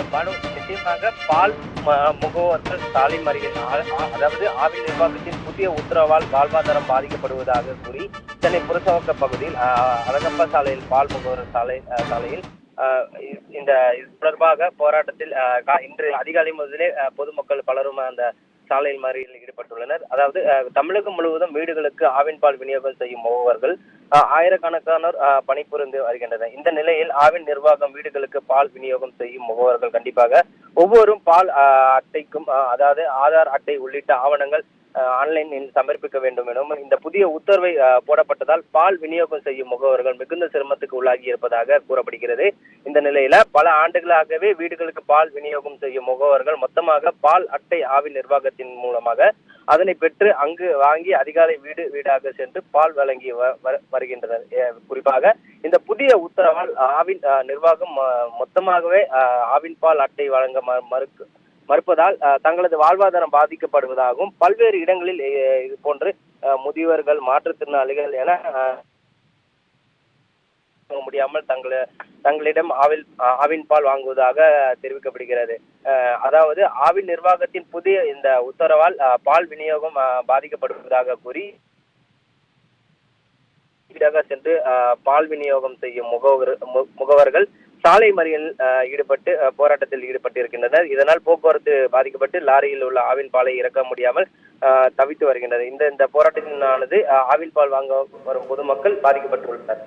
நிச்சயமாக பால் முகவர்கள் சாலை மறியல் அதாவது ஆவின் நிர்வாகத்தின் புதிய உத்தரவால் வாழ்வாதாரம் பாதிக்கப்படுவதாக கூறி சென்னை புரசவக்க பகுதியில் அழகப்பா சாலையில் பால் முகவர் சாலையில் இந்த இது தொடர்பாக போராட்டத்தில் இன்று அதிகாலை முதலே பொதுமக்கள் பலரும் அந்த சாலையில் மறியலில் ஈடுபட்டுள்ளனர். அதாவது தமிழகம் முழுவதும் வீடுகளுக்கு ஆவின் பால் விநியோகம் செய்யும் முகவர்கள் ஆயிரக்கணக்கானோர் பணிபுரிந்து வருகின்றனர். இந்த நிலையில் ஆவின் நிர்வாகம் வீடுகளுக்கு பால் விநியோகம் செய்யும் முகவர்கள் கண்டிப்பாக ஒவ்வொரு பால் அட்டைக்கும் அதாவது ஆதார் அட்டை உள்ளிட்ட ஆவணங்கள் ஆன்லைனில் சமர்ப்பிக்க வேண்டும் எனும் இந்த புதிய உத்தரவை போடப்பட்டதால் பால் விநியோகம் செய்யும் முகவர்கள் மிகுந்த சிரமத்துக்கு உள்ளாகி இருப்பதாக கூறப்படுகிறது. இந்த நிலையில பல ஆண்டுகளாகவே வீடுகளுக்கு பால் விநியோகம் செய்யும் முகவர்கள் மொத்தமாக பால் அட்டை ஆவின் நிர்வாகத்தின் மூலமாக அதனை பெற்று அங்கு வாங்கி அதிகாலை வீடு வீடாக சென்று பால் வழங்கி வருகின்றனர். குறிப்பாக இந்த புதிய உத்தரவால் ஆவின் நிர்வாகம் மொத்தமாகவே ஆவின் பால் அட்டை வழங்க மறுப்பதால் தங்களது வாழ்வாதாரம் பாதிக்கப்படுவதாகவும் பல்வேறு இடங்களில் இது போன்று முதியவர்கள் மாற்றுத்திறனாளிகள் என முடியாமல் தங்களிடம் ஆவின் பால் வாங்குவதாக தெரிவிக்கப்படுகிறது. அதாவது ஆவின் நிர்வாகத்தின் புதிய இந்த உத்தரவால் பால் விநியோகம் பாதிக்கப்படுவதாக கூறி வீடாக சென்று பால் விநியோகம் செய்யும் முகவர்கள் சாலை மறியல் போராட்டத்தில் ஈடுபட்டிருக்கின்றனர். இதனால் போக்குவரத்து பாதிக்கப்பட்டு லாரியில் உள்ள ஆவின் பாலை இறக்க முடியாமல் தவித்து வருகின்றனர். இந்த போராட்டத்தினானது ஆவின் பால் வாங்க வரும் பொதுமக்கள் பாதிக்கப்பட்டுள்ளனர்.